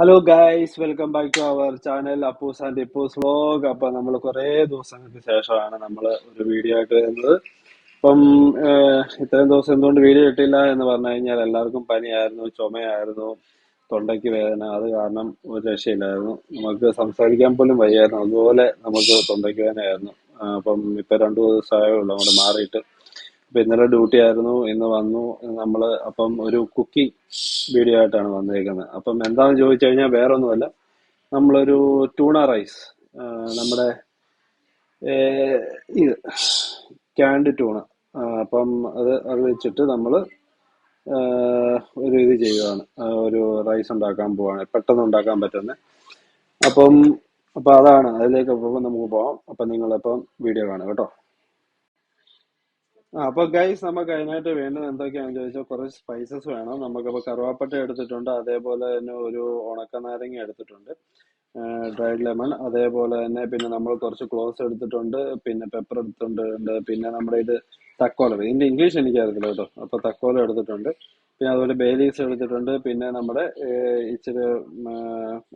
Hello guys, welcome back to our channel Appoos and Ippoos vlog. അപ്പൊ നമ്മൾ കുറെ ദിവസങ്ങൾക്ക് ശേഷമാണ് നമ്മൾ ഒരു വീഡിയോ ആയിട്ട് വരുന്നത്. അപ്പം ഇത്രയും ദിവസം എന്തുകൊണ്ട് വീഡിയോ ഇട്ടില്ല എന്ന് പറഞ്ഞു കഴിഞ്ഞാൽ എല്ലാവർക്കും പനിയായിരുന്നു, ചുമയായിരുന്നു, തൊണ്ടയ്ക്ക് വേദന. അത് കാരണം ഒരു രക്ഷയില്ലായിരുന്നു, നമുക്ക് സംസാരിക്കാൻ പോലും വയ്യായിരുന്നു. അതുപോലെ നമുക്ക് തൊണ്ടയ്ക്ക് വേദനയായിരുന്നു. അപ്പം ഇപ്പൊ 2 ദിവസമായേ ഉള്ളൂ അങ്ങോട്ട് മാറിയിട്ട്. അപ്പൊ ഇന്നലെ ഡ്യൂട്ടി ആയിരുന്നു, ഇന്ന് വന്നു. നമ്മള് അപ്പം ഒരു കുക്കിംഗ് വീഡിയോ ആയിട്ടാണ് വന്നിരിക്കുന്നത്. അപ്പം എന്താണെന്ന് ചോദിച്ചു കഴിഞ്ഞാൽ വേറെ ഒന്നുമല്ല, നമ്മളൊരു ട്യൂണ റൈസ്, നമ്മുടെ ഏഹ്, ഇത് ക്യാൻഡ് ട്യൂണ, അപ്പം അത് വെച്ചിട്ട് നമ്മൾ ഒരു ഇത് ചെയ്യുകയാണ്. ഒരു റൈസ് ഉണ്ടാക്കാൻ പോവാണ്, പെട്ടെന്ന് ഉണ്ടാക്കാൻ പറ്റുന്ന. അപ്പം അപ്പൊ അതാണ്, അതിലേക്ക് പോകുമ്പോൾ നമുക്ക് പോവാം. അപ്പൊ നിങ്ങളിപ്പം വീഡിയോ കാണുക കേട്ടോ. അപ്പൊ ഗൈസ്, നമുക്ക് അതിനായിട്ട് വേണ്ടത് എന്തൊക്കെയാണെന്ന് ചോദിച്ചാൽ കുറച്ച് സ്പൈസസ് വേണം. നമുക്കപ്പോൾ കറുവാപ്പട്ട എടുത്തിട്ടുണ്ട്, അതേപോലെ തന്നെ ഒരു ഉണക്കനാരങ്ങ എടുത്തിട്ടുണ്ട്, ഡ്രൈഡ് ലെമൺ, അതേപോലെ തന്നെ പിന്നെ നമ്മൾ കുറച്ച് ക്ലോവ്സ് എടുത്തിട്ടുണ്ട്, പിന്നെ പെപ്പർ എടുത്തിട്ടുണ്ട്, പിന്നെ നമ്മുടെ ഇത് തക്കോലം. ഇതിന്റെ ഇംഗ്ലീഷ് എനിക്കറിയത്തില്ല കേട്ടോ. അപ്പൊ തക്കോലം എടുത്തിട്ടുണ്ട്, പിന്നെ അതുപോലെ ബേ ലീവ്സ് എടുത്തിട്ടുണ്ട്, പിന്നെ നമ്മുടെ ഇച്ചിരി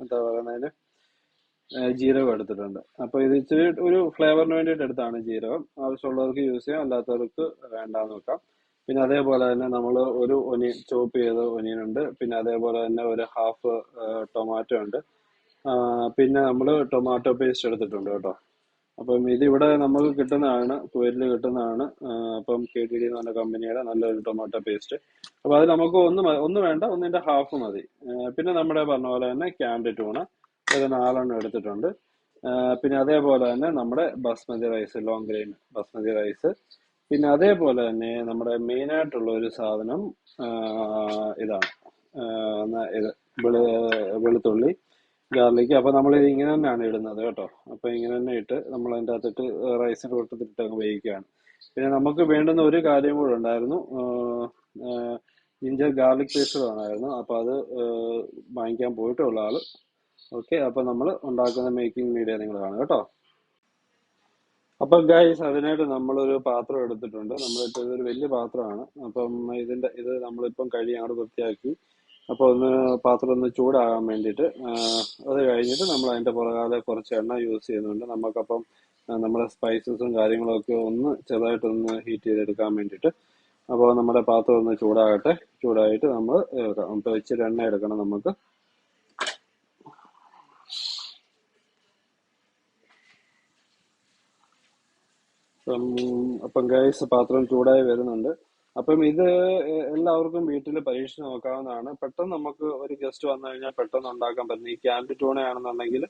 എന്താ പറയുന്നതിന് ജീരകം എടുത്തിട്ടുണ്ട്. അപ്പൊ ഇത് ഇച്ചിരി ഒരു ഫ്ലേവറിന് വേണ്ടിയിട്ട് എടുത്താണ് ജീരകം. ആവശ്യമുള്ളവർക്ക് യൂസ് ചെയ്യാം, അല്ലാത്തവർക്ക് വേണ്ടാന്ന് വെക്കാം. പിന്നെ അതേപോലെ തന്നെ നമ്മൾ ഒരു ഒനിയൻ, ചോപ്പ് ചെയ്ത ഒനിയൻ ഉണ്ട്, പിന്നെ അതേപോലെ തന്നെ ഒരു ഹാഫ് ടൊമാറ്റോ ഉണ്ട്. പിന്നെ നമ്മൾ ടൊമാറ്റോ പേസ്റ്റ് എടുത്തിട്ടുണ്ട് കേട്ടോ. അപ്പം ഇതിവിടെ നമുക്ക് കിട്ടുന്നതാണ്, കുവൈറ്റിൽ കിട്ടുന്നതാണ്. അപ്പം KTD എന്ന് പറഞ്ഞ കമ്പനിയുടെ നല്ലൊരു ടൊമാറ്റോ പേസ്റ്റ്. അപ്പൊ അത് നമുക്ക് ഒന്ന് വേണ്ട, ഒന്നിന്റെ ഹാഫ് മതി. പിന്നെ നമ്മുടെ പറഞ്ഞ പോലെ തന്നെ ക്യാൻഡ് ട്യൂണ ഒരു 4 എടുത്തിട്ടുണ്ട്. പിന്നെ അതേപോലെ തന്നെ നമ്മുടെ basmati rice, long grain basmati rice. പിന്നെ അതേപോലെ തന്നെ നമ്മുടെ മെയിൻ ആയിട്ടുള്ള ഒരു സാധനം ഇതാണ്, ഇത് വെളുത്തുള്ളി, ഗാർലിക്. അപ്പൊ നമ്മൾ ഇത് ഇങ്ങനെ തന്നെയാണ് ഇടുന്നത് കേട്ടോ. അപ്പൊ ഇങ്ങനെ തന്നെ ഇട്ട് നമ്മൾ അതിൻ്റെ അകത്തിട്ട് റൈസിന്റെ കൂട്ടത്തിലിട്ട് അങ്ങ് വേവിക്കുകയാണ്. പിന്നെ നമുക്ക് വേണ്ടുന്ന ഒരു കാര്യം കൂടെ ഉണ്ടായിരുന്നു, ജിഞ്ചർ ഗാർലിക് പേസ്റ്റ് വേണമായിരുന്നു. അപ്പൊ അത് വാങ്ങിക്കാൻ പോയിട്ടുള്ള ആള്. ഓക്കെ, അപ്പൊ നമ്മൾ ഉണ്ടാക്കുന്ന മേക്കിംഗ് വീഡിയോ നിങ്ങൾ കാണുക കേട്ടോ. അപ്പൊ ഗൈസ്, അതിനായിട്ട് നമ്മളൊരു പാത്രം എടുത്തിട്ടുണ്ട്. നമ്മളിപ്പോൾ ഇതൊരു വലിയ പാത്രമാണ്. അപ്പം ഇത് നമ്മളിപ്പം അങ്ങോട്ട് വൃത്തിയാക്കി. അപ്പൊ പാത്രം ഒന്ന് ചൂടാകാൻ വേണ്ടിയിട്ട്, അത് കഴിഞ്ഞിട്ട് നമ്മൾ അതിന്റെ പുറകാലെ കുറച്ച് എണ്ണ യൂസ് ചെയ്യുന്നുണ്ട്. നമുക്കപ്പം നമ്മുടെ സ്പൈസസും കാര്യങ്ങളും ഒക്കെ ഒന്ന് ചെറുതായിട്ടൊന്ന് ഹീറ്റ് ചെയ്തെടുക്കാൻ വേണ്ടിയിട്ട്. അപ്പോൾ നമ്മുടെ പാത്രം ഒന്ന് ചൂടാകട്ടെ. ചൂടായിട്ട് നമ്മൾ ഇപ്പൊ ഇച്ചിരി എണ്ണ എടുക്കണം നമുക്ക്. അപ്പം ഗൈസ്, പാത്രം ചൂടായി വരുന്നുണ്ട്. അപ്പം ഇത് എല്ലാവർക്കും വീട്ടിൽ പരീക്ഷിച്ച് നോക്കാവുന്നതാണ്. പെട്ടെന്ന് നമുക്ക് ഒരു ഗസ്റ്റ് വന്നു കഴിഞ്ഞാൽ പെട്ടെന്ന് ഉണ്ടാക്കാൻ പറ്റും. ഈ ക്യാൻഡ് ട്യൂണയാണെന്നുണ്ടെങ്കിൽ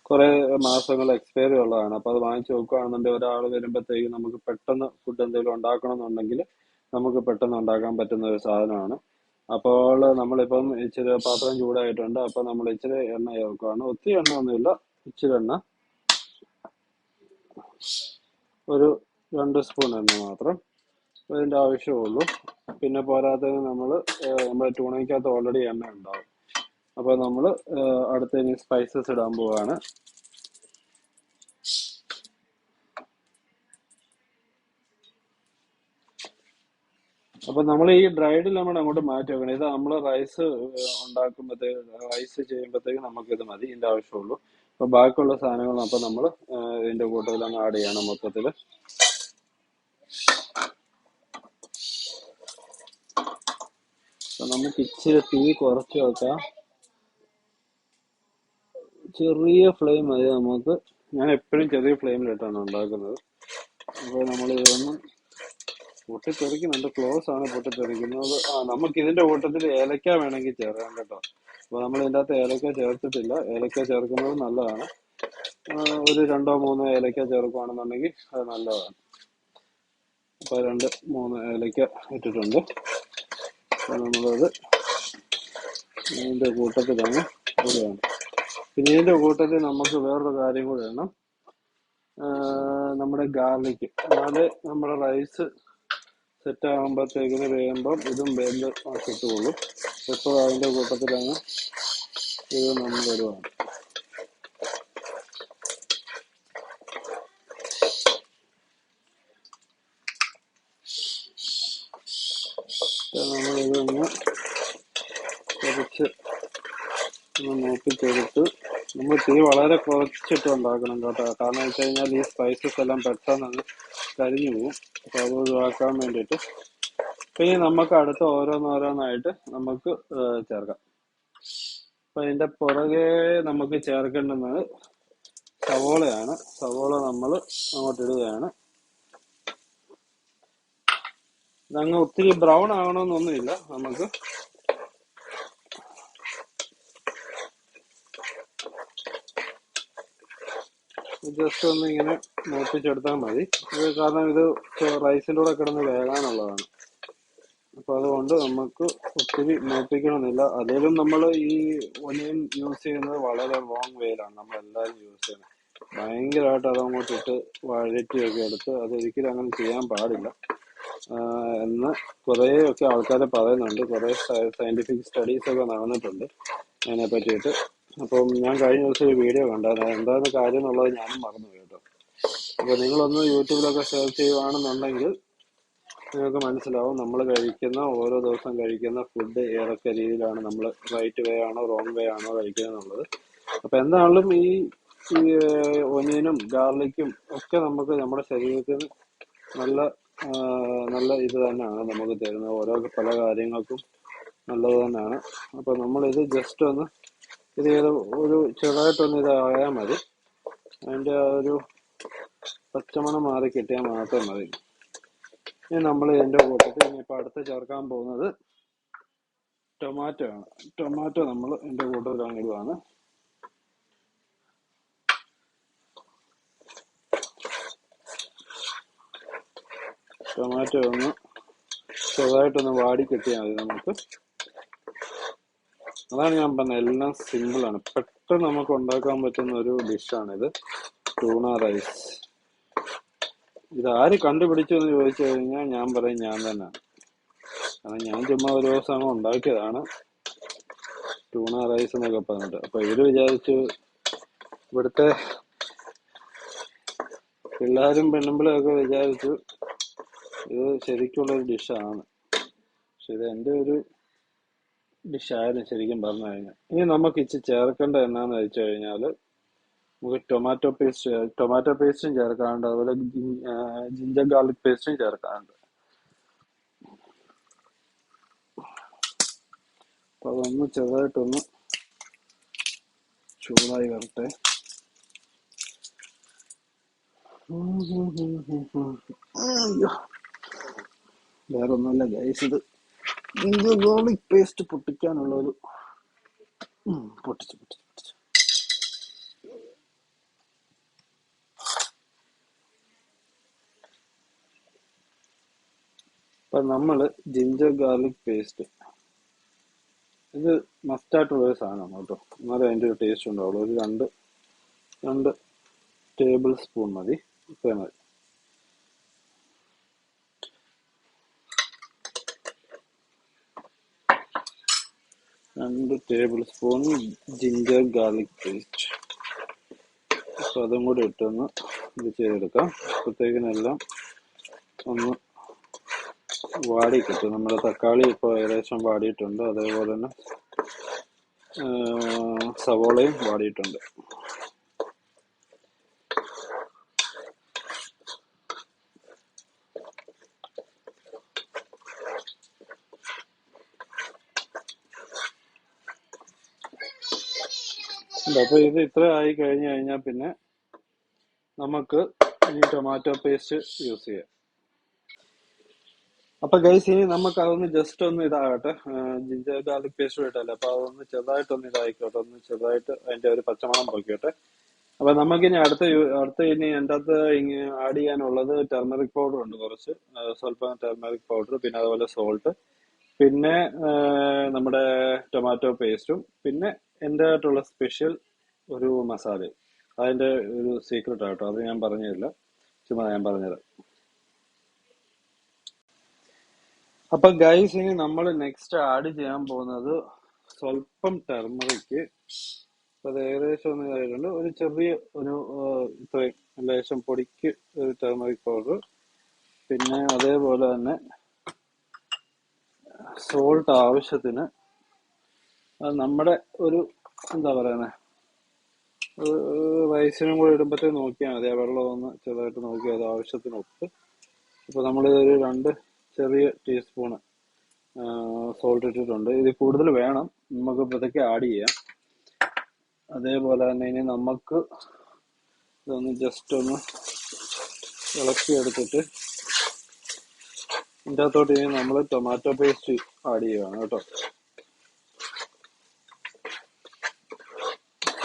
കുറെ മാസങ്ങൾ എക്സ്പയറി ഉള്ളതാണ്. അപ്പൊ അത് വാങ്ങിച്ചു വെക്കുകയാണെന്നുണ്ടെങ്കിൽ ഒരാൾ വരുമ്പോഴത്തേക്ക് നമുക്ക് പെട്ടെന്ന് ഫുഡ് എന്തെങ്കിലും ഉണ്ടാക്കണം എന്നുണ്ടെങ്കിൽ നമുക്ക് പെട്ടെന്ന് ഉണ്ടാക്കാൻ പറ്റുന്ന ഒരു സാധനമാണ്. അപ്പോൾ നമ്മളിപ്പം ഇച്ചിരി പാത്രം ചൂടായിട്ടുണ്ട്. അപ്പൊ നമ്മൾ ഇച്ചിരി എണ്ണ ചേർക്കുകയാണ്. ഒത്തിരി എണ്ണ ഒന്നുമില്ല, ഇച്ചിരി എണ്ണ, ഒരു 2 സ്പൂൺ എണ്ണ മാത്രം അതിന്റെ ആവശ്യമുള്ളൂ. പിന്നെ പോരാത്തതിന് നമ്മുടെ ട്യൂണയ്ക്കകത്ത് ഓൾറെഡി എണ്ണ ഉണ്ടാവും. അപ്പൊ നമ്മൾ അടുത്ത ഇനി സ്പൈസസ് ഇടാൻ പോവാണ്. അപ്പൊ നമ്മൾ ഈ ഡ്രൈഡ് ലെമൺ അങ്ങോട്ട് മാറ്റി വെക്കണം. ഇത് നമ്മൾ റൈസ് ചെയ്യുമ്പോഴത്തേക്ക് നമുക്കിത് മതി, ഇതിന്റെ ആവശ്യമുള്ളൂ. അപ്പൊ ബാക്കിയുള്ള സാധനങ്ങൾ അപ്പൊ നമ്മൾ ഇതിന്റെ കൂട്ടത്തിൽ അങ്ങ് ആഡ് ചെയ്യണം മൊത്തത്തില്. അപ്പൊ നമുക്ക് ഇച്ചിരി തീ കുറച്ച് വെക്കാം, ചെറിയ ഫ്ലെയിം മതി നമുക്ക്. ഞാൻ എപ്പോഴും ചെറിയ ഫ്ലെയിമിലിട്ടാണ് ഉണ്ടാക്കുന്നത്. അപ്പോൾ നമ്മൾ ഇതൊന്ന് പൊട്ടിത്തെറിക്കുന്നുണ്ട്, ക്ലോസ് ആണ് പൊട്ടിത്തെറിക്കുന്നത്. നമുക്ക് ഇതിന്റെ കൂട്ടത്തിൽ ഏലക്ക വേണമെങ്കിൽ ചേർക്കാം കേട്ടോ. അപ്പൊ നമ്മൾ ഇതിന്റെ അകത്ത് ഏലക്ക ചേർത്തിട്ടില്ല. ഏലക്ക ചേർക്കുന്നത് നല്ലതാണ്. ഒരു 2-3 ഏലക്ക ചേർക്കുകയാണെന്നുണ്ടെങ്കിൽ അത് നല്ലതാണ്. അപ്പൊ 2-3 ഏലക്ക ഇട്ടിട്ടുണ്ട്. അപ്പൊ നമ്മളത് ഇതിന്റെ കൂട്ടത്തിലാണ് ഇടുകയാണ്. പിന്നെ ഇതിന്റെ കൂട്ടത്തിൽ നമുക്ക് വേറൊരു കാര്യം കൂടെ വേണം, നമ്മുടെ ഗാർലിക്. എന്നാല് നമ്മുടെ റൈസ് സെറ്റ് ആകുമ്പോഴത്തേക്കിന് വേകുമ്പം ഇതും വെന്ത് കിട്ടുകയുള്ളൂ. ഇപ്പോൾ അതിന്റെ കൂട്ടത്തിലാണ് ഇത് നമ്മൾ ഇടുകയാണ്. നമ്മൾ ഇതൊന്ന് കുറച്ച് ഒന്ന് മൂപ്പിച്ചെടുത്ത് നമ്മൾ തീ വളരെ കുറച്ചിട്ട് ഉണ്ടാക്കണം കേട്ടോ. കാരണം വെച്ച് കഴിഞ്ഞാൽ ഈ സ്പൈസസ് എല്ലാം പെട്ടെന്ന് അത് കരിഞ്ഞു പോകും. അപ്പോൾ അത് ഒഴിവാക്കാൻ വേണ്ടിയിട്ട് പിന്നെ നമുക്ക് അടുത്ത് ഓരോന്നോരോന്നായിട്ട് നമുക്ക് ചേർക്കാം. അപ്പൊ ഇതിന്റെ പുറകെ നമുക്ക് ചേർക്കേണ്ടുന്നത് സവോളയാണ്. സവോള നമ്മൾ അങ്ങോട്ട് ഇടുകയാണ്. ഇതങ്ങ് ഒത്തിരി ബ്രൗൺ ആകണമെന്നൊന്നുമില്ല. നമുക്ക് ജസ്റ്റ് ഒന്ന് ഇങ്ങനെ മൂപ്പിച്ചെടുത്താൽ മതി. ഇത് കാരണം ഇത് റൈസിൻ്റെ കൂടെ കിടന്ന് വേകാനുള്ളതാണ്. അപ്പൊ അതുകൊണ്ട് നമുക്ക് ഒത്തിരി മൂപ്പിക്കണമെന്നില്ല. അതിലും നമ്മൾ ഈ ഒനിയൻ യൂസ് ചെയ്യുന്നത് വളരെ റോങ് വേയിലാണ് നമ്മളെല്ലാവരും യൂസ് ചെയ്യുന്നത്. ഭയങ്കരമായിട്ട് അതങ്ങോട്ട് ഇട്ട് വഴറ്റിയൊക്കെ എടുത്ത് അതൊരിക്കലും അങ്ങനെ ചെയ്യാൻ പാടില്ല എന്ന് കുറേയൊക്കെ ആൾക്കാർ പറയുന്നുണ്ട്. കുറേ സയന്റിഫിക് സ്റ്റഡീസ് ഒക്കെ നടന്നിട്ടുണ്ട് അതിനെ പറ്റിയിട്ട്. അപ്പം ഞാൻ കഴിഞ്ഞ ദിവസം ഒരു വീഡിയോ കണ്ടായിരുന്നു. എന്താണ് കാര്യം എന്നുള്ളത് ഞാനും മറന്നു കേട്ടോ. അപ്പൊ നിങ്ങളൊന്ന് യൂട്യൂബിലൊക്കെ സെർച്ച് ചെയ്യുവാണെന്നുണ്ടെങ്കിൽ നിങ്ങൾക്ക് മനസ്സിലാവും നമ്മൾ കഴിക്കുന്ന ഓരോ ദിവസം കഴിക്കുന്ന ഫുഡ് ഏതൊക്കെ രീതിയിലാണ് നമ്മൾ റൈറ്റ് വേ ആണോ റോങ് വേ ആണോ കഴിക്കുക എന്നുള്ളത്. അപ്പൊ എന്താണെങ്കിലും ഈ ഒനിയനും ഗാർലിക്കും ഒക്കെ നമുക്ക് നമ്മുടെ ശരീരത്തിന് നല്ല നല്ല ഇത് തന്നെയാണ് നമുക്ക് തരുന്നത്. ഓരോ പല കാര്യങ്ങൾക്കും നല്ലത് തന്നെയാണ്. അപ്പൊ നമ്മളിത് ജസ്റ്റ് ഒന്ന് ഇത് ചെയ്ത് ഒരു ചെറുതായിട്ടൊന്ന് ഇതായാൽ മതി. അതിൻ്റെ ആ ഒരു പച്ചമണം മാറി കിട്ടിയാൽ മാത്രം മതി. ഇനി നമ്മൾ ഇതിൻ്റെ കൂട്ടത്തിൽ ഇനിയിപ്പോൾ അടുത്ത് ചേർക്കാൻ പോകുന്നത് ടൊമാറ്റോ ആണ്. ടൊമാറ്റോ നമ്മൾ ഇതിൻ്റെ കൂട്ടത്തിൽ ഇടുവാണ്. ടൊമാറ്റോ ഒന്ന് ചെറുതായിട്ടൊന്ന് വാടി കിട്ടിയാൽ മതി നമുക്ക്. അതാണ് ഞാൻ പറഞ്ഞത്, എല്ലാം സിമ്പിളാണ്. പെട്ടെന്ന് നമുക്ക് ഉണ്ടാക്കാൻ പറ്റുന്ന ഒരു ഡിഷാണിത്, ടൂണ റൈസ്. ഇത് ആര് കണ്ടുപിടിച്ചു എന്ന് ചോദിച്ചു കഴിഞ്ഞാൽ ഞാൻ പറയും ഞാൻ തന്നെ. കാരണം ഞാൻ ചുമ്മാ ഒരു ദിവസം അങ്ങ് ഉണ്ടാക്കിയതാണ് ടൂണ റൈസ് എന്നൊക്കെ പറഞ്ഞിട്ട്. അപ്പൊ ഇവര് വിചാരിച്ചു, ഇവിടുത്തെ പിള്ളേരും പെണ്ണുമ്പിളും ഒക്കെ വിചാരിച്ചു ഇത് ശരിക്കുള്ളൊരു ഡിഷാണ്. പക്ഷെ ഇത് എൻ്റെ ഒരു ഡിഷായിരുന്നു ശരിക്കും പറഞ്ഞു കഴിഞ്ഞാൽ. ഇനി നമുക്ക് ഇച്ചിരി ചേർക്കേണ്ടത് എന്നാന്ന് വെച്ച് കഴിഞ്ഞാല് നമുക്ക് ടൊമാറ്റോ പേസ്റ്റും ചേർക്കാറുണ്ട്. അതുപോലെ ജിഞ്ചർ ഗാർലിക് പേസ്റ്റും ചേർക്കാറുണ്ട്. അപ്പൊ അതൊന്ന് ചെറുതായിട്ടൊന്ന് ചൂടായി വരട്ടെ. വേറെ ഒന്നുമല്ല ഗൈസ്, ഇത് ജിഞ്ചർ ഗാർലിക് പേസ്റ്റ് പൊട്ടിക്കാനുള്ള ഒരു പൊട്ടിച്ചു. അപ്പൊ നമ്മള് ജിഞ്ചർ ഗാർലിക് പേസ്റ്റ് ഇത് മസ്റ്റായിട്ടുള്ള ഒരു സാധനമാണ് കേട്ടോ. എന്നാലും അതിൻ്റെ ഒരു ടേസ്റ്റ് ഉണ്ടാവുള്ളൂ. ഒരു രണ്ട് ടേബിൾ സ്പൂൺ മതി. ഇത്രയും മതി. 2 table spoon ginger garlic paste. അപ്പൊ അതും കൂടി ഇട്ടൊന്ന് ഇത് ചെയ്തെടുക്കാം. അപ്പോഴത്തേക്കിനെല്ലാം ഒന്ന് വാടി കിട്ടും. നമ്മുടെ തക്കാളി ഇപ്പോൾ ഏകദേശം വാടിയിട്ടുണ്ട്. അതേപോലെ തന്നെ സവോളയും വാടിയിട്ടുണ്ട്. അപ്പൊ ഇത് ഇത്ര ആയി കഴിഞ്ഞു കഴിഞ്ഞാൽ പിന്നെ നമുക്ക് ഈ ടൊമാറ്റോ പേസ്റ്റ് യൂസ് ചെയ്യാം. അപ്പൊ ഗൈസ് ഇനി നമുക്ക് അതൊന്ന് ജസ്റ്റ് ഒന്ന് ഇതാകട്ടെ. ജിഞ്ചർ ഗാർലിക് പേസ്റ്റ് ഇട്ടല്ലേ, അപ്പൊ അതൊന്ന് ചെറുതായിട്ടൊന്ന് ഇതായിക്കോട്ടെ. ഒന്ന് ചെറുതായിട്ട് അതിന്റെ ഒരു പച്ചമണം പോയിക്കോട്ടെ. അപ്പൊ നമുക്കിനി അടുത്ത ഇനി എൻ്റെ അകത്ത് ആഡ് ചെയ്യാനുള്ളത് ടെർമറിക് പൗഡർ ഉണ്ട് കുറച്ച്, സ്വല്പം ടെർമറിക് പൗഡർ, പിന്നെ അതുപോലെ സോൾട്ട്, പിന്നെ നമ്മുടെ ടൊമാറ്റോ പേസ്റ്റും, പിന്നെ എൻ്റെ ആയിട്ടുള്ള സ്പെഷ്യൽ ഒരു മസാലയും. അതിന്റെ ഒരു സീക്രട്ട് ആട്ടോ, അത് ഞാൻ പറഞ്ഞില്ല, ചുമ്മാ ഞാൻ പറഞ്ഞത്. അപ്പൊ ഗൈസ് ഇനി നമ്മൾ നെക്സ്റ്റ് ആഡ് ചെയ്യാൻ പോകുന്നത് സ്വല്പം ടെർമറിക്ക്. അത് ഏകദേശം ഒന്ന് ഇതായിട്ടുണ്ട്. ഒരു ചെറിയ ഒരു ഇത്രയും ലേശം പൊടിക്ക് ഒരു ടെർമറിക് പൗഡർ, പിന്നെ അതേപോലെ തന്നെ സോൾട്ട് ആവശ്യത്തിന്. അത് നമ്മുടെ ഒരു എന്താ പറയുന്നത്, റൈസിനും കൂടെ ഇടുമ്പോഴത്തേക്ക് നോക്കിയാൽ മതി. ആ വെള്ളം ഒന്ന് ചെറുതായിട്ട് നോക്കി അത് ആവശ്യത്തിന് ഉപ്പ്. അപ്പോൾ നമ്മളിതൊരു 2 ചെറിയ ടീസ്പൂണ് സോൾട്ട് ഇട്ടിട്ടുണ്ട്. ഇത് കൂടുതൽ വേണം, നമുക്ക് ഇപ്പോഴത്തേക്ക് ആഡ് ചെയ്യാം. അതേപോലെ തന്നെ ഇനി നമുക്ക് ഇതൊന്ന് ജസ്റ്റ് ഒന്ന് ഇളക്കി എടുത്തിട്ട് ഇതിൻ്റെ അകത്തോട്ട് ഇനി നമ്മൾ ടൊമാറ്റോ പേസ്റ്റ് ആഡ് ചെയ്യുകയാണ് കേട്ടോ.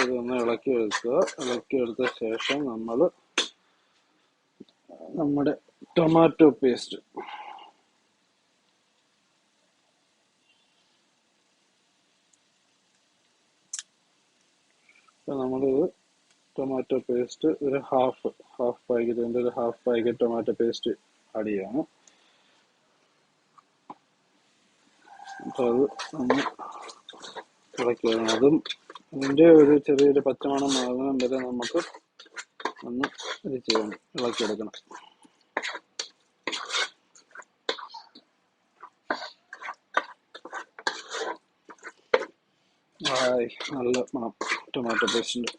ഇതൊന്ന് ഇളക്കി എടുക്കുക. ഇളക്കിയെടുത്ത ശേഷം നമ്മൾ നമ്മുടെ ടൊമാറ്റോ പേസ്റ്റ് നമ്മളിത് ടൊമാറ്റോ പേസ്റ്റ് ഒരു ഹാഫ് പാക്കറ്റ്, ഒരു half packet tomato paste add ചെയ്യാണ്. അപ്പോൾ അത് നമ്മൾ ഇളക്കി, അതും അതിൻ്റെ ഒരു ചെറിയൊരു പച്ചമണം മാറുന്ന വരെ നമുക്ക് ഒന്ന് ഇത് ചെയ്യണം, ഇളക്കിയെടുക്കണം. നല്ല മണം ടൊമാറ്റോ പേസ്റ്റിൻ്റെ.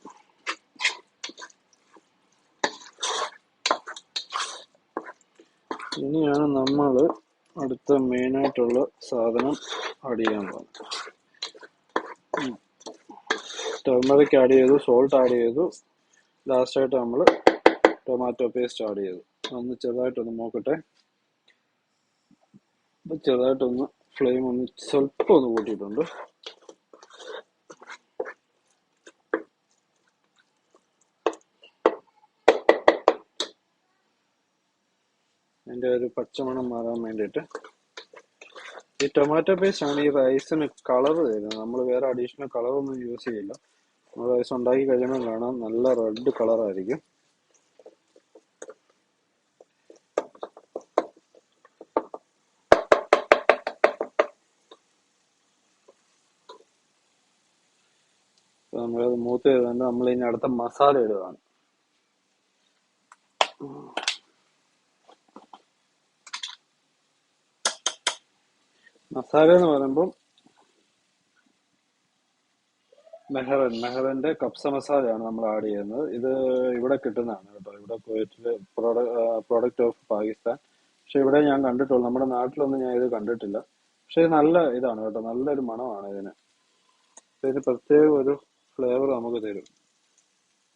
ഇനിയാണ് നമ്മൾ അടുത്ത മെയിനായിട്ടുള്ള സാധനം ആഡ് ചെയ്യാൻ പോകുന്നത്. ടർമറിക് ആഡ് ചെയ്തു, സോൾട്ട് ആഡ് ചെയ്തു, ലാസ്റ്റായിട്ട് നമ്മൾ ടൊമാറ്റോ പേസ്റ്റ് ആഡ് ചെയ്തു. ഒന്ന് ചെറുതായിട്ടൊന്ന് നോക്കട്ടെ. ചെറുതായിട്ടൊന്ന് ഫ്ലെയിം ഒന്ന് സ്വല്പം ഒന്ന് കൂട്ടിയിട്ടുണ്ട്. അതിൻ്റെ ഒരു പച്ചമണം മാറാൻ വേണ്ടിയിട്ട്. ഈ ടൊമാറ്റോ പേസ്റ്റ് ആണ് ഈ റൈസിന് കളർ തരുന്നത്. നമ്മൾ വേറെ അഡീഷണൽ കളറൊന്നും യൂസ് ചെയ്യില്ല. നമ്മൾ റൈസ് ഉണ്ടാക്കി കഴിയുമ്പോൾ കാണാം നല്ല റെഡ് കളറായിരിക്കും. നമ്മളത് മൂത്ത് ചെയ്തുകൊണ്ട് നമ്മൾ ഇനി അടുത്ത മസാല ഇടുകയാണ്. മസാല എന്ന് പറയുമ്പം മെഹറിന്റെ കബ്സ മസാലയാണ് നമ്മൾ ആഡ് ചെയ്യുന്നത്. ഇത് ഇവിടെ കിട്ടുന്നതാണ് കേട്ടോ, ഇവിടെ കുവൈറ്റില് പ്രോഡക്റ്റ് ഓഫ് പാകിസ്ഥാൻ. പക്ഷെ ഇവിടെ ഞാൻ കണ്ടിട്ടുള്ളൂ, നമ്മുടെ നാട്ടിലൊന്നും ഞാൻ ഇത് കണ്ടിട്ടില്ല. പക്ഷെ നല്ല ഇതാണ് കേട്ടോ, നല്ലൊരു മണമാണ് ഇതിന്. ഇതിന് പ്രത്യേക ഒരു ഫ്ലേവർ നമുക്ക് തരും.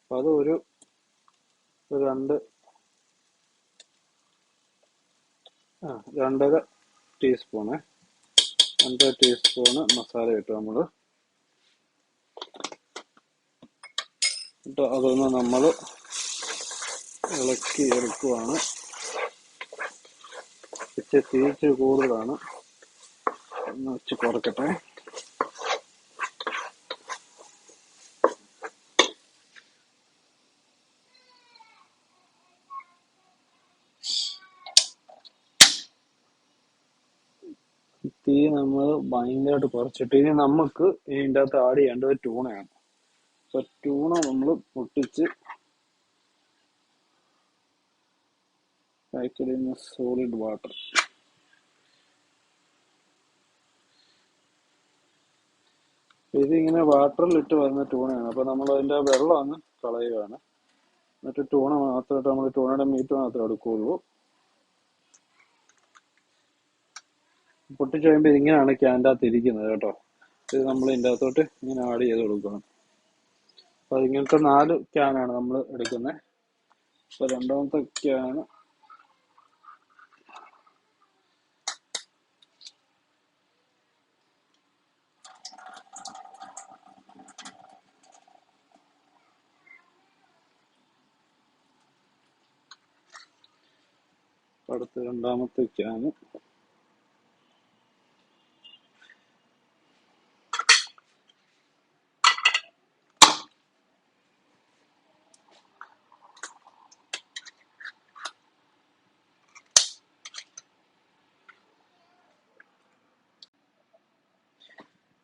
അപ്പൊ അത് ഒരു 2.5 ടീസ്പൂണ് മസാല ഇട്ടു നമ്മൾ. അതൊന്ന് നമ്മൾ ഇളക്കി എടുക്കുവാണ്. തീച്ച് കൂടുതലാണ്, ഒന്ന് വെച്ച് കുറക്കട്ടെ. തീ നമ്മൾ ഭയങ്കരമായിട്ട് കുറച്ചിട്ട് ഇനി നമുക്ക് ഇതിൻ്റെ അകത്ത് ആഡ് ചെയ്യേണ്ടത് ട്യൂണയാണ്. അപ്പൊ ട്യൂണ നമ്മൾ പൊട്ടിച്ച് സോളിഡ് വാട്ടർ. ഇതിങ്ങനെ വാട്ടറിലിട്ട് വരുന്ന ട്യൂണയാണ്. അപ്പൊ നമ്മൾ അതിന്റെ വെള്ളം അങ്ങ് കളയുകയാണ്. എന്നിട്ട് ട്യൂണ മാത്രമായിട്ട് നമ്മൾ ട്യൂണയുടെ മീറ്റ് മാത്രമേ എടുക്കുകയുള്ളൂ. പൊട്ടിച്ച് കഴിയുമ്പോൾ ഇങ്ങനെയാണ് ക്യാൻ്റെ അകത്ത് ഇരിക്കുന്നത് കേട്ടോ. ഇത് നമ്മൾ ഇതിൻ്റെ അകത്തോട്ട് ഇങ്ങനെ ആഡ് ചെയ്ത് കൊടുക്കണം. അപ്പൊ ഇങ്ങനത്തെ 4 ക്യാനാണ് നമ്മൾ എടുക്കുന്നത്. അപ്പൊ രണ്ടാമത്തെ ക്യാന് അടുത്ത രണ്ടാമത്തെ ക്യാന്.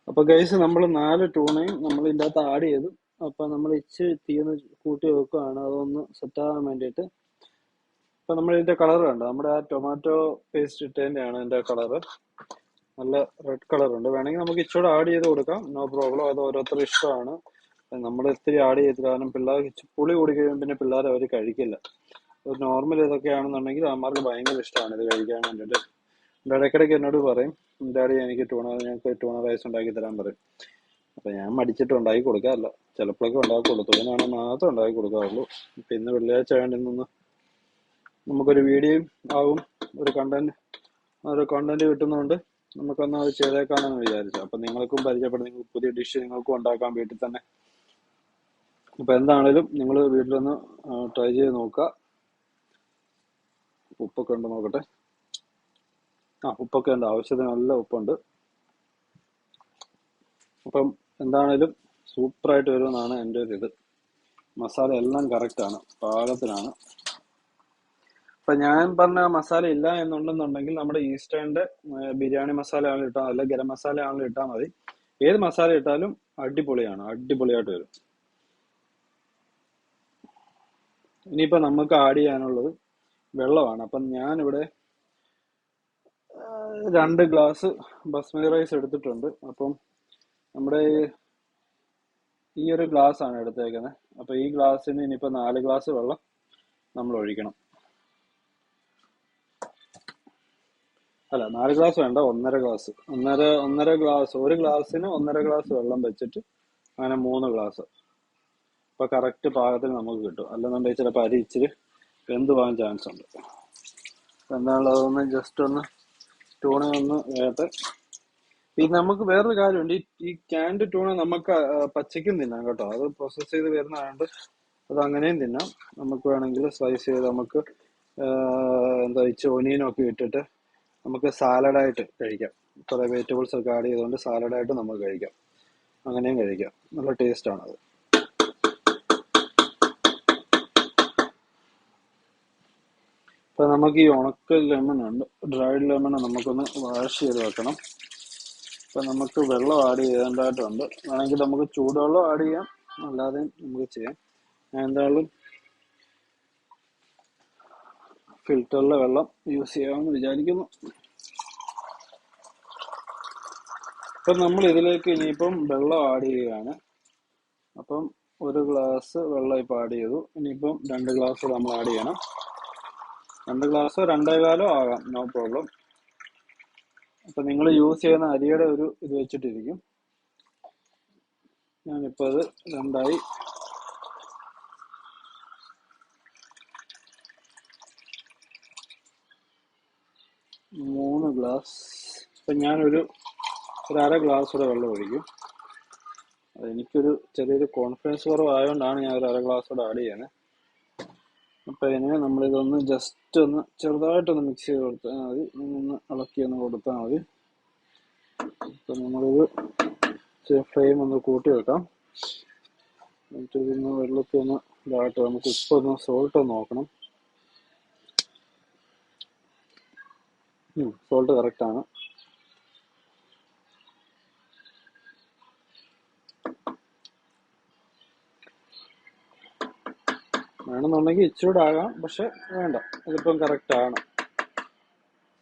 അപ്പൊ ഗൈസ് നമ്മൾ 4 ട്യൂണയും നമ്മൾ ഇതിൻ്റെ അകത്ത് ആഡ് ചെയ്തു. അപ്പൊ നമ്മൾ ഇച്ചിരി തീന്ന് കൂട്ടി വെക്കുകയാണ്, അതൊന്ന് സെറ്റ് ആകാൻ വേണ്ടിയിട്ട്. അപ്പൊ നമ്മൾ ഇതിന്റെ കളർ കണ്ടോ, നമ്മുടെ ആ ടൊമാറ്റോ പേസ്റ്റ് ഇട്ടതിന്റെയാണ് ഇതിന്റെ കളറ്. നല്ല റെഡ് കളർ ഉണ്ട്. വേണമെങ്കിൽ നമുക്ക് ഇച്ചിരി ആഡ് ചെയ്ത് കൊടുക്കാം, നോ പ്രോബ്ലം. അത് ഓരോരുത്തരുടെ ഇഷ്ടമാണ്. നമ്മൾ ഇത്തിരി ആഡ് ചെയ്ത്, കാരണം പിള്ളേർക്ക് പുളി കൂടി കഴിയുമ്പോൾ പിന്നെ പിള്ളേർ അവർ കഴിക്കില്ല. നോർമൽ ഇതൊക്കെയാണെന്നുണ്ടെങ്കിൽ അമ്മമാർക്ക് ഭയങ്കര ഇഷ്ടമാണ് ഇത് കഴിക്കാൻ വേണ്ടിയിട്ട്. ഇടയ്ക്കിടയ്ക്ക് എന്നോട് പറയും, ഡാഡി ഞങ്ങൾക്ക് ടൂണ റൈസ് ഉണ്ടാക്കി തരാൻ പറയും. അപ്പൊ ഞാൻ മടിച്ചിട്ട് ഉണ്ടാക്കി കൊടുക്കാറില്ല. ചിലപ്പോഴൊക്കെ ഉണ്ടാക്കി കൊടുത്തു, അതിനാണ് മാത്രം ഉണ്ടാക്കി കൊടുക്കാറുള്ളൂ. ഇപ്പൊ ഇന്ന് വെള്ളിയാഴ്ച വേണ്ടി നിന്ന് നമുക്കൊരു വീഡിയോയും ആവും, ഒരു കണ്ടന്റ് കിട്ടുന്നതുകൊണ്ട് നമുക്കൊന്ന് അത് ചെയ്തേക്കാണെന്ന് വിചാരിച്ചു. അപ്പൊ നിങ്ങൾക്കും പരിചയപ്പെടും, നിങ്ങൾക്ക് പുതിയ ഡിഷ് നിങ്ങൾക്കും ഉണ്ടാക്കാം വീട്ടിൽ തന്നെ. അപ്പൊ എന്താണേലും നിങ്ങൾ വീട്ടിലൊന്ന് ട്രൈ ചെയ്ത് നോക്കുക. ഉപ്പൊക്കെ ഉണ്ട് നോക്കട്ടെ. ഉപ്പൊക്കെ ഉണ്ട്, ആവശ്യത്തിന് നല്ല ഉപ്പുണ്ട്. അപ്പം എന്താണേലും സൂപ്പറായിട്ട് വരുമെന്നാണ് എൻ്റെ ഒരു ഇത്. മസാല എല്ലാം കറക്റ്റാണ്, പാകത്തിനാണ്. അപ്പൊ ഞാൻ പറഞ്ഞ മസാല ഇല്ല എന്നുണ്ടെന്നുണ്ടെങ്കിൽ നമ്മുടെ ഈസ്റ്റേണിന്റെ ബിരിയാണി മസാല ആണെങ്കിലും ഇട്ടാൽ, അല്ല ഗരം മസാല ആണെങ്കിലും ഇട്ടാൽ മതി. ഏത് മസാല ഇട്ടാലും അടിപൊളിയാണ്, അടിപൊളിയായിട്ട് വരും. ഇനിയിപ്പോ നമുക്ക് ആഡ് ചെയ്യാനുള്ളത് വെള്ളമാണ്. അപ്പം ഞാനിവിടെ 2 ഗ്ലാസ് ബസ്മതി റൈസ് എടുത്തിട്ടുണ്ട്. അപ്പം നമ്മുടെ ഈ ഒരു ഗ്ലാസ് ആണ് എടുത്തേക്കുന്നത്. അപ്പൊ ഈ ഗ്ലാസ്സിന് ഇനിയിപ്പോ 4 ഗ്ലാസ് വെള്ളം നമ്മൾ ഒഴിക്കണം. അല്ല, 4 ഗ്ലാസ് വേണ്ട, 1.5 ഗ്ലാസ്. ഒന്നര ഗ്ലാസ്, ഒരു ഗ്ലാസ്സിന് 1.5 ഗ്ലാസ് വെള്ളം വെച്ചിട്ട് അങ്ങനെ 3 ഗ്ലാസ്. അപ്പൊ കറക്റ്റ് പാകത്തിന് നമുക്ക് കിട്ടും. അല്ലെന്നുണ്ടെങ്കിൽ ചിലപ്പോൾ അരി ഇച്ചിരി വെന്ത് പോകാൻ ചാൻസ് ഉണ്ട്. എന്താണല്ലോ, അതൊന്ന് ജസ്റ്റ് ഒന്ന് ടൂണ ഒന്ന് വേട്ടെ. നമുക്ക് വേറൊരു കാര്യമുണ്ട്, ഈ ക്യാൻഡ് ടൂണ നമുക്ക് പച്ചയ്ക്കും തിന്നാം കേട്ടോ. അത് പ്രോസസ് ചെയ്ത് വരുന്നതായതുകൊണ്ട് അത് അങ്ങനെയും തിന്നാം. നമുക്ക് വേണമെങ്കിൽ സ്ലൈസ് ചെയ്ത് നമുക്ക് എന്താ ഒനിയനൊക്കെ ഇട്ടിട്ട് നമുക്ക് സാലഡായിട്ട് കഴിക്കാം. കുറെ വെജിറ്റബിൾസ് ഒക്കെ ആഡ് ചെയ്തുകൊണ്ട് സാലഡായിട്ട് നമുക്ക് കഴിക്കാം. അങ്ങനെയും കഴിക്കാം, നല്ല ടേസ്റ്റ് ആണത്. അപ്പൊ നമുക്ക് ഈ ഉണക്ക ലെമൺ ഉണ്ട്, ഡ്രൈഡ് ലെമൺ നമുക്കൊന്ന് വാഷ് ചെയ്ത് വെക്കണം. അപ്പൊ നമുക്ക് വെള്ളം ആഡ് ചെയ്യേണ്ടതായിട്ടുണ്ട്. വേണമെങ്കിൽ നമുക്ക് ചൂടുവെള്ളം ആഡ് ചെയ്യാം, അല്ലാതെയും നമുക്ക് ചെയ്യാം. ഞാൻ എന്തായാലും ഫിൽറ്ററിലെ വെള്ളം യൂസ് ചെയ്യാമെന്ന് വിചാരിക്കുന്നു. അപ്പം നമ്മൾ ഇതിലേക്ക് ഇനിയിപ്പം വെള്ളം ആഡ് ചെയ്യുകയാണ്. അപ്പം 1 ഗ്ലാസ് വെള്ളം ഇപ്പം ആഡ് ചെയ്തു. ഇനിയിപ്പം 2 ഗ്ലാസ് നമ്മൾ ആഡ് ചെയ്യണം. 2 ഗ്ലാസോ 2.25 ആകാം, നോ പ്രോബ്ലം. അപ്പം നിങ്ങൾ യൂസ് ചെയ്യുന്ന അരിയുടെ ഒരു ഇത് വെച്ചിട്ടിരിക്കും. ഞാനിപ്പോൾ അത് 2 3 ഗ്ലാസ്. ഇപ്പം ഞാനൊരു 1/2 ഗ്ലാസ് കൂടെ വെള്ളം ഒഴിക്കും. എനിക്കൊരു ചെറിയൊരു കോൺഫിഡൻസ് കുറവായതുകൊണ്ടാണ് ഞാൻ ഒരു 1/2 ഗ്ലാസ് കൂടെ ആഡ് ചെയ്യുന്നത്. അപ്പം ഇതിനെ നമ്മളിതൊന്ന് ജസ്റ്റ് ഒന്ന് ചെറുതായിട്ടൊന്ന് മിക്സ് ചെയ്ത് കൊടുത്താൽ മതി, ഒന്ന് ഇളക്കി ഒന്ന് കൊടുത്താൽ മതി. അപ്പം നമ്മളിത് ഫ്ലെയിം ഒന്ന് കൂട്ടി വെക്കാം. എന്നിട്ട് ഇതിന്ന് വെള്ളത്തിൽ ഒന്ന് ഇതായിട്ട് നമുക്ക് ഉപ്പൊന്ന് സോൾട്ട് ഒന്ന് നോക്കണം. സോൾട്ട് കറക്റ്റാണ്. വേണമെന്നുണ്ടെങ്കിൽ ഇച്ചിരൂടെ ആകാം, പക്ഷെ വേണ്ട, ഇതിപ്പം കറക്റ്റാണ്.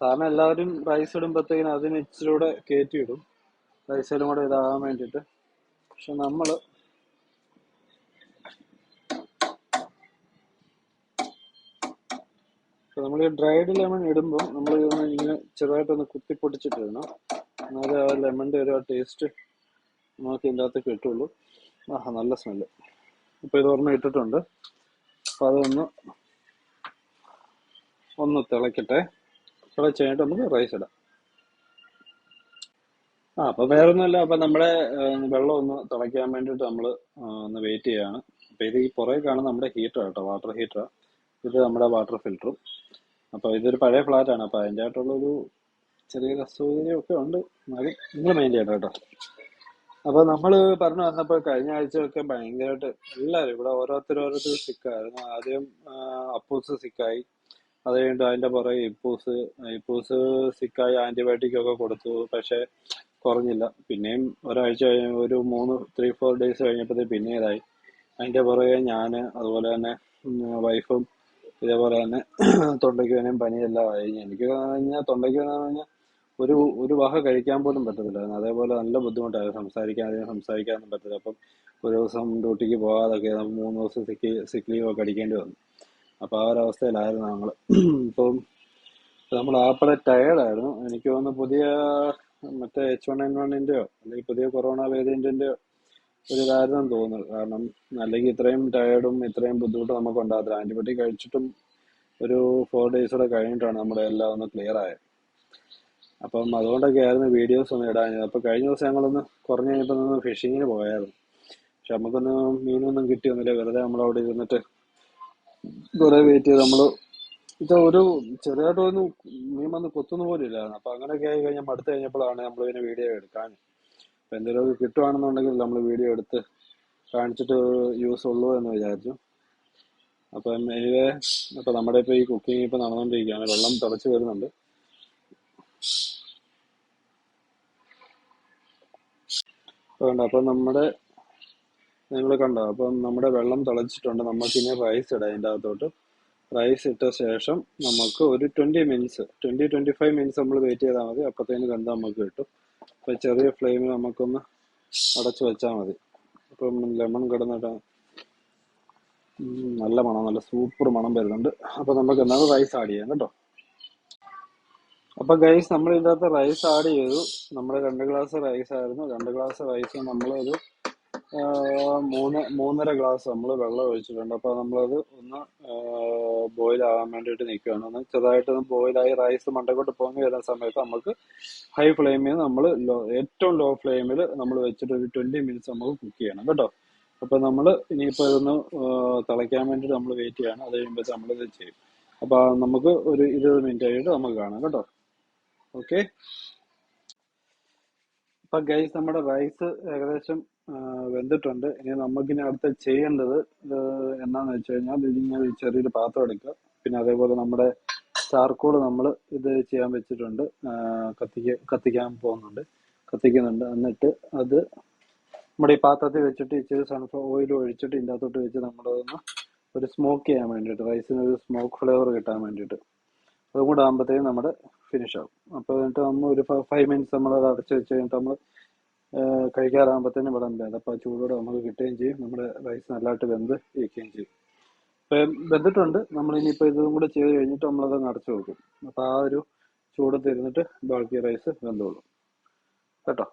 സാധാരണ എല്ലാവരും റൈസ് ഇടുമ്പോഴത്തേക്കിനും അതിന് ഇച്ചിരൂടെ കയറ്റിയിടും, റൈസിലും കൂടെ ഇതാകാൻ വേണ്ടിയിട്ട്. പക്ഷെ നമ്മൾ ഈ ഡ്രൈഡ് ലെമൺ ഇടുമ്പോൾ നമ്മൾ ഇങ്ങനെ ചെറുതായിട്ടൊന്ന് കുത്തിപ്പൊട്ടിച്ചിട്ടിടണം. എന്നാലേ ആ ലെമണിൻ്റെ ഒരു ടേസ്റ്റ് നമുക്ക് ഇതിൻ്റെ അകത്ത് കിട്ടുള്ളൂ. നല്ല സ്മെല്ല്. ഇപ്പോൾ ഇത് ഒരെണ്ണം ഇട്ടിട്ടുണ്ട്. അപ്പം അതൊന്ന് തിളക്കട്ടെ. തിളച്ച് കഴിഞ്ഞിട്ട് നമുക്ക് റൈസ് ഇടാം. അപ്പൊ വേറൊന്നുമല്ല, അപ്പൊ നമ്മുടെ വെള്ളം ഒന്ന് തിളയ്ക്കാൻ വേണ്ടിയിട്ട് നമ്മൾ ഒന്ന് വെയിറ്റ് ചെയ്യാണ്. അപ്പൊ ഇത് ഈ പുറകെ കാണുന്ന നമ്മുടെ ഹീറ്റർ കേട്ടോ, വാട്ടർ ഹീറ്റർ. ഇത് നമ്മുടെ വാട്ടർ ഫിൽറ്ററും. അപ്പൊ ഇതൊരു പഴയ ഫ്ലാറ്റാണ്, അപ്പൊ അതിൻ്റെ ആയിട്ടുള്ളൊരു ചെറിയൊരു അസൗകര്യമൊക്കെ ഉണ്ട്. എന്നാലും നിങ്ങൾ മൈൻഡ് ചെയ്യണം കേട്ടോ. അപ്പൊ നമ്മൾ പറഞ്ഞു വന്നപ്പോ കഴിഞ്ഞ ആഴ്ചയൊക്കെ ഭയങ്കരമായിട്ട് എല്ലാവരും ഇവിടെ ഓരോരുത്തർ സിക്കായിരുന്നു. ആദ്യം അപ്പൂസ് സിക്കായി, അത് കഴിഞ്ഞിട്ട് അതിന്റെ പുറകെ ഇപ്പൂസ് സിക്കായി, ആന്റിബയോട്ടിക് ഒക്കെ കൊടുത്തു, പക്ഷെ കുറഞ്ഞില്ല. പിന്നെയും ഒരാഴ്ച കഴിഞ്ഞ് ഒരു 3-4 ഡേയ്സ് കഴിഞ്ഞപ്പോഴത്തേക്ക് പിന്നെ ഇതായി. അതിന്റെ പുറകെ ഞാന്, അതുപോലെ തന്നെ വൈഫും ഇതേപോലെ തന്നെ തൊണ്ടയ്ക്ക് വേനയും പനിയെല്ലാം ആയി. എനിക്ക് പറഞ്ഞാൽ തൊണ്ടയ്ക്ക് വേന പറഞ്ഞാൽ ഒരു ഒരു വക കഴിക്കാൻ പോലും പറ്റത്തില്ലായിരുന്നു. അതേപോലെ നല്ല ബുദ്ധിമുട്ടായിരുന്നു, സംസാരിക്കാനൊന്നും പറ്റില്ല. അപ്പം ഒരു ദിവസം ഡ്യൂട്ടിക്ക് പോകാതൊക്കെ 3 ദിവസം സിക്ക് ലീവ് ഒക്കെ അടിക്കേണ്ടി വന്നു. അപ്പോൾ ആ ഒരു അവസ്ഥയിലായിരുന്നു ഞങ്ങൾ. ഇപ്പം നമ്മൾ ആപ്പടെ ടയേർഡായിരുന്നു. എനിക്ക് തോന്നുന്നു പുതിയ മറ്റേ H1N1-ൻ്റെയോ അല്ലെങ്കിൽ പുതിയ കൊറോണ വേരിയന്റിന്റെയോ ഒരു ഇതായിരുന്നു തോന്നുന്നത്. കാരണം അല്ലെങ്കിൽ ഇത്രയും ടയേർഡും ഇത്രയും ബുദ്ധിമുട്ടും നമുക്ക് ഉണ്ടാകത്തില്ല. ആന്റിബയോട്ടിക് കഴിച്ചിട്ടും ഒരു 4 days കൂടെ കഴിഞ്ഞിട്ടാണ് നമ്മുടെ എല്ലാം ഒന്ന് ക്ലിയർ ആയത്. അപ്പം അതുകൊണ്ടൊക്കെ ആയിരുന്നു വീഡിയോസ് ഒന്നും ഇടാഞ്ഞത്. അപ്പോൾ കഴിഞ്ഞ ദിവസം ഞങ്ങളൊന്ന് കുറഞ്ഞ് കഴിഞ്ഞപ്പോൾ ഫിഷിങ്ങിന് പോയായിരുന്നു. പക്ഷെ നമുക്കൊന്നും മീനൊന്നും കിട്ടിയൊന്നുമില്ല. വെറുതെ നമ്മളവിടെ ഇരുന്നിട്ട് കുറെ വെയിറ്റ് ചെയ്ത് നമ്മൾ ഇത് ഒരു ചെറുതായിട്ടൊന്നും മീൻ വന്ന് കൊത്തുന്ന പോലും ഇല്ലായിരുന്നു. അപ്പൊ അങ്ങനെയൊക്കെ ആയി കഴിഞ്ഞാൽ മടുത്ത് കഴിഞ്ഞപ്പോഴാണ് നമ്മൾ ഇതിന് വീഡിയോ എടുക്കാൻ. അപ്പൊ എന്തെങ്കിലുമൊക്കെ കിട്ടുവാണെന്നുണ്ടെങ്കിൽ നമ്മൾ വീഡിയോ എടുത്ത് കാണിച്ചിട്ട് യൂസ് ഉള്ളൂ എന്ന് വിചാരിച്ചു. അപ്പം എനിവേ, അപ്പൊ നമ്മുടെ ഇപ്പൊ ഈ കുക്കിംഗ് ഇപ്പൊ നടന്നുകൊണ്ടിരിക്കുകയാണ്. വെള്ളം തിളച്ച് വരുന്നുണ്ട്. അപ്പൊ നമ്മുടെ നിങ്ങൾ കണ്ടോ, അപ്പം നമ്മുടെ വെള്ളം തിളച്ചിട്ടുണ്ട്. നമുക്കിനി റൈസ് ഇടാം അതിൻ്റെ അകത്തോട്ട്. റൈസ് ഇട്ട ശേഷം നമുക്ക് ഒരു 25 മിനിറ്റ്സ് നമ്മൾ വെയിറ്റ് ചെയ്താൽ മതി. അപ്പത്തേന് വെന്ത് നമുക്ക് കിട്ടും. അപ്പൊ ചെറിയ ഫ്ലെയിമിൽ നമുക്കൊന്ന് അടച്ചു വെച്ചാൽ മതി. അപ്പം ലെമൺ കിടന്നിട്ട് നല്ല മണം, നല്ല സൂപ്പർ മണം വരുന്നുണ്ട്. അപ്പൊ നമുക്ക് എന്നാൽ റൈസ് ആഡ് ചെയ്യാം കേട്ടോ. അപ്പൊ ഗൈസ്, നമ്മൾ ഇതിൻ്റെ അകത്ത് റൈസ് ആഡ് ചെയ്തു. നമ്മുടെ 2 ഗ്ലാസ് റൈസ് ആയിരുന്നു. 2 ഗ്ലാസ് റൈസ് നമ്മളൊരു 3.5 ഗ്ലാസ് നമ്മൾ വെള്ളം ഒഴിച്ചിട്ടുണ്ട്. അപ്പൊ നമ്മളത് ഒന്ന് ബോയിൽ ആവാൻ വേണ്ടിയിട്ട് നിൽക്കുകയാണ്. ഒന്ന് ചെറുതായിട്ട് ബോയിലായി റൈസ് മണ്ടക്കോട്ട് പൊങ്ങി വരുന്ന സമയത്ത് നമുക്ക് ഹൈ ഫ്ലെയിമിൽ നമ്മൾ ഏറ്റവും ലോ ഫ്ലെയിമിൽ നമ്മൾ വെച്ചിട്ട് ഒരു 20 മിനിറ്റ്സ് നമുക്ക് കുക്ക് ചെയ്യണം കേട്ടോ. അപ്പൊ നമ്മൾ ഇനിയിപ്പോൾ ഇതൊന്ന് തിളയ്ക്കാൻ വേണ്ടിയിട്ട് നമ്മൾ വെയിറ്റ് ചെയ്യണം. അത് കഴിയുമ്പോൾ നമ്മളിത് ചെയ്യും. അപ്പൊ നമുക്ക് ഒരു 20 മിനിറ്റ് ആയിട്ട് നമുക്ക് കാണാം കേട്ടോ. ഓക്കെ. അപ്പൊ ഗൈസ്, നമ്മുടെ റൈസ് ഏകദേശം വെന്തിട്ടുണ്ട്. ഇനി നമുക്കിനി അടുത്ത് ചെയ്യേണ്ടത് എന്നാന്ന് വെച്ച് കഴിഞ്ഞാൽ ഇതിങ്ങനെ ചെറിയൊരു പാത്രം എടുക്കുക. പിന്നെ അതേപോലെ നമ്മുടെ ചാർക്കോൾ നമ്മൾ ഇത് ചെയ്യാൻ വെച്ചിട്ടുണ്ട്. കത്തിക്കുന്നുണ്ട്. എന്നിട്ട് അത് നമ്മുടെ ഈ പാത്രത്തിൽ വെച്ചിട്ട് ഇച്ചിരി സൺഫ്ലവർ ഓയിൽ ഒഴിച്ചിട്ട് ഇതിൻ്റെ അകത്തോട്ട് വെച്ച് നമ്മളതൊന്ന് ഒരു സ്മോക്ക് ചെയ്യാൻ വേണ്ടിയിട്ട്, റൈസിന് ഒരു സ്മോക്ക് ഫ്ലേവർ കിട്ടാൻ വേണ്ടിയിട്ട്, അതും കൂടെ ആകുമ്പോഴത്തേക്കും നമ്മുടെ ഫിനിഷ് ആവും. അപ്പോൾ എന്നിട്ട് നമ്മൾ ഒരു 5 മിനിറ്റ്സ് നമ്മളത് അടച്ചു വെച്ച് കഴിഞ്ഞിട്ട് നമ്മൾ കഴിക്കാറാകുമ്പോഴത്തേനും വിളമ്പാം. അപ്പോൾ ആ ചൂടോടെ നമുക്ക് കിട്ടുകയും ചെയ്യും. നമ്മുടെ റൈസ് നല്ലതായിട്ട് വെന്ത് ഇരിക്കുകയും ചെയ്യും. ഇപ്പം വെന്തിട്ടുണ്ട്. നമ്മളിനിയിപ്പോൾ ഇതും കൂടെ ചെയ്ത് കഴിഞ്ഞിട്ട് നമ്മളത് അടച്ചു വെക്കും. അപ്പോൾ ആ ഒരു ചൂട് തിരുന്നിട്ട് ബാക്കി റൈസ് വെന്തോളും കേട്ടോ.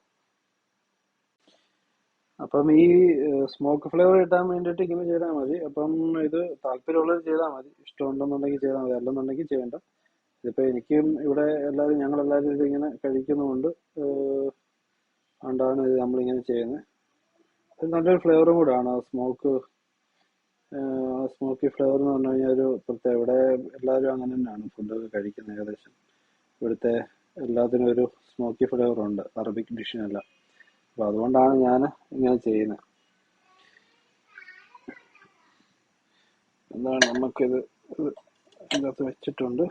അപ്പം ഈ സ്മോക്ക് ഫ്ലേവർ കിട്ടാൻ വേണ്ടിയിട്ട് ഇങ്ങനെ ചെയ്താൽ മതി. അപ്പം ഇത് താല്പര്യമുള്ളത് ചെയ്താൽ മതി. ഇഷ്ടമുണ്ടെന്നുണ്ടെങ്കിൽ ചെയ്താൽ മതി, അല്ലെന്നുണ്ടെങ്കിൽ ചെയ്യണ്ട. ഇതിപ്പോൾ എനിക്കും ഇവിടെ ഞങ്ങളെല്ലാവരും ഇതിങ്ങനെ കഴിക്കുന്നതുകൊണ്ട് അതുകൊണ്ടാണ് ഇത് നമ്മളിങ്ങനെ ചെയ്യുന്നത്. ഇത് നല്ലൊരു ഫ്ലേവറും കൂടാണ്. സ്മോക്കി ഫ്ലേവർ എന്ന് പറഞ്ഞു കഴിഞ്ഞാൽ ഒരു പ്രത്യേക, ഇവിടെ എല്ലാവരും അങ്ങനെ തന്നെയാണ് ഫുഡൊക്കെ കഴിക്കുന്നത്. ഏകദേശം ഇവിടുത്തെ എല്ലാത്തിനും ഒരു സ്മോക്കി ഫ്ലേവർ ഉണ്ട്, അറബിക് ഡിഷിനെല്ലാം. അപ്പൊ അതുകൊണ്ടാണ് ഞാൻ ഇങ്ങനെ ചെയ്യുന്നത്. എന്താണ്, നമുക്കിത് ഇതിനകത്ത് വെച്ചിട്ടുണ്ട്.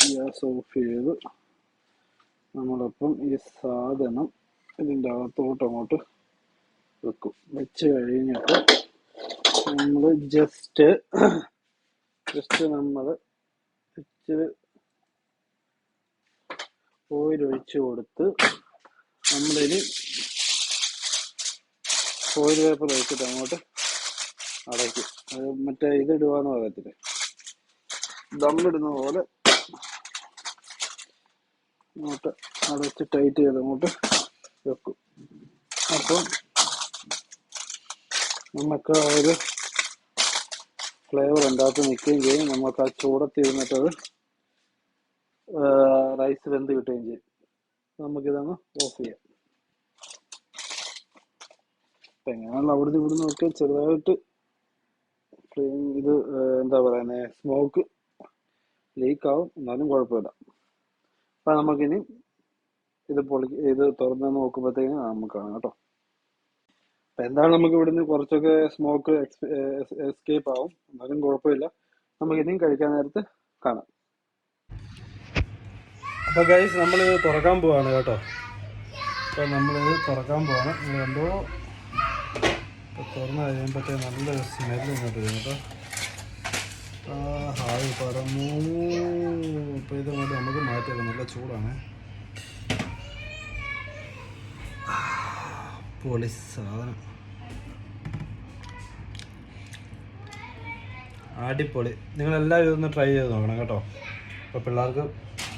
ഗ്യാസ് ഓഫ് ചെയ്ത് നമ്മളപ്പം ഈ സാധനം ഇതിൻ്റെ അകത്തോട്ട് അങ്ങോട്ട് വെക്കും. വെച്ച് കഴിഞ്ഞിട്ട് നമ്മൾ ജസ്റ്റ് നമ്മൾ ഇച്ചിരി ഓയിൽ ഒഴിച്ച് കൊടുത്ത് നമ്മളിനി ഫോയിൽ പേപ്പർ വെച്ചിട്ട് അങ്ങോട്ട് അടയ്ക്കും. അത് മറ്റേ ഇതിടുവാന്ന് പറയത്തില്ലേ, ദമ്മിടുന്ന പോലെ അങ്ങോട്ട് അടച്ച് ടൈറ്റ് ചെയ്ത് അങ്ങോട്ട് വെക്കും. അപ്പം നമുക്ക് ആ ഒരു ഫ്ലേവർ ഉണ്ടാക്കി നിൽക്കുകയും ചെയ്യും. നമുക്ക് ആ ചൂടത്തിരുന്നിട്ടത് റൈസ് വെന്ത് കിട്ടുകയും ചെയ്യും. നമുക്കിതങ്ങ് ഓഫ് ചെയ്യാം. അപ്പം എങ്ങനെയാണല്ലോ അവിടുന്ന് ഇവിടുന്ന് ഒക്കെ ചെറുതായിട്ട് ഇത് എന്താ പറയുന്നത്, സ്മോക്ക് ലീക്കാവും, എന്നാലും കുഴപ്പമില്ല. അപ്പം നമുക്കിനി ഇത് തുറന്ന് നോക്കുമ്പോഴത്തേക്കും നമുക്ക് കാണാം കേട്ടോ. അപ്പം എന്താണ്, നമുക്ക് ഇവിടുന്ന് കുറച്ചൊക്കെ സ്മോക്ക് എസ്കേപ്പ് ആവും, എന്നാലും കുഴപ്പമില്ല. നമുക്കിനിയും കഴിക്കാൻ നേരത്ത് കാണാം. അപ്പോൾ ഗൈസ്, നമ്മളിത് തുറക്കാൻ പോവാണ് കേട്ടോ. അപ്പോൾ നമ്മളിത് തുറക്കാൻ പോവാണ്. എന്തോ തുറന്ന് കഴിയുമ്പോഴത്തേക്ക് നല്ലൊരു സ്മെല്ല് ഇങ്ങോട്ട് വരും കേട്ടോ. ഹായ് പറന്നു. ഇപ്പോൾ ഇത് കൊണ്ട് നമുക്ക് മാറ്റിയേക്കാം, നല്ല ചൂടാണ്. പൊളി സാധനം, അടിപൊളി. നിങ്ങളെല്ലാവരും ഇതൊന്ന് ട്രൈ ചെയ്ത് നോക്കണം കേട്ടോ. അപ്പോൾ പിള്ളേർക്ക്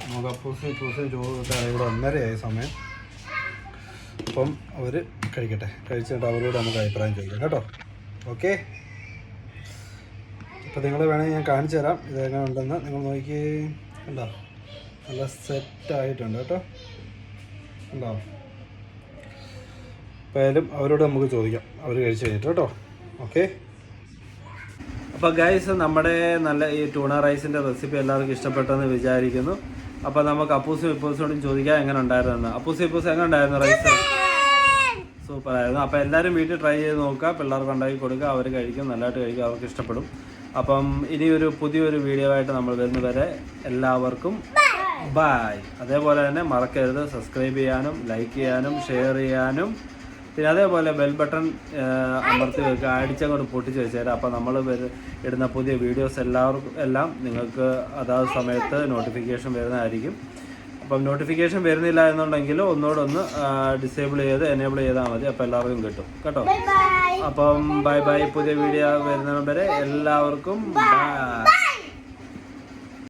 നമുക്ക് അപ്പൂസും ചോറ് കിട്ടാൻ ഇവിടെ 1:30 സമയം. അപ്പം അവർ കഴിക്കട്ടെ, കഴിച്ചിട്ട് അവരോട് നമുക്ക് അഭിപ്രായം ചോദിക്കാം കേട്ടോ. ഓക്കെ, അപ്പോൾ നിങ്ങൾ വേണമെങ്കിൽ ഞാൻ കാണിച്ചു തരാം ഇതെങ്ങനെ ഉണ്ടെന്ന്. നിങ്ങൾ നോക്കി ഉണ്ടോ, നല്ല സെറ്റായിട്ടുണ്ട് കേട്ടോ, ഉണ്ടോ. അപ്പോൾ അവരോട് നമുക്ക് ചോദിക്കാം അവർ കഴിച്ച് കഴിഞ്ഞിട്ട് കേട്ടോ. ഓക്കെ, അപ്പോൾ ഗൈസ് നമ്മുടെ നല്ല ഈ ടൂണ റൈസിൻ്റെ റെസിപ്പി എല്ലാവർക്കും ഇഷ്ടപ്പെട്ടെന്ന് വിചാരിക്കുന്നു. അപ്പോൾ നമുക്ക് അപ്പൂസും ഇപ്പൂസോടും ചോദിക്കാം എങ്ങനെ ഉണ്ടായിരുന്നു. അപ്പൂസും ഇപ്പൂസും എങ്ങനെ ഉണ്ടായിരുന്നു റൈസ്? സൂപ്പറായിരുന്നു. അപ്പോൾ എല്ലാവരും വീട്ടിൽ ട്രൈ ചെയ്ത് നോക്കുക, പിള്ളേർക്ക് ഉണ്ടാക്കി കൊടുക്കുക, അവർ കഴിക്കും, നല്ലതായിട്ട് കഴിക്കും, അവർക്ക് ഇഷ്ടപ്പെടും. അപ്പം ഇനിയൊരു പുതിയൊരു വീഡിയോ ആയിട്ട് നമ്മൾ വരുന്നവരെ എല്ലാവർക്കും ബൈ. അതേപോലെ തന്നെ മറക്കരുത് സബ്സ്ക്രൈബ് ചെയ്യാനും ലൈക്ക് ചെയ്യാനും ഷെയർ ചെയ്യാനും, പിന്നെ അതേപോലെ ബെൽ ബട്ടൺ അമർത്തി വെക്കുക, അടിച്ചങ്ങോട്ട് പൊട്ടിച്ച് വെച്ചേരാം. അപ്പോൾ നമ്മൾ ഇടുന്ന പുതിയ വീഡിയോസ് എല്ലാം നിങ്ങൾക്ക് അതാത് സമയത്ത് നോട്ടിഫിക്കേഷൻ വരുന്നതായിരിക്കും. അപ്പം നോട്ടിഫിക്കേഷൻ വരുന്നില്ല എന്നുണ്ടെങ്കിൽ ഒന്നുകൂടെ ഡിസേബിൾ ചെയ്ത് എനേബിൾ ചെയ്താൽ മതി, അപ്പോൾ എല്ലാവർക്കും കിട്ടും കേട്ടോ. അപ്പം ബൈ ബൈ. പുതിയ വീഡിയോ വരുന്നവരെ എല്ലാവർക്കും ബൈ.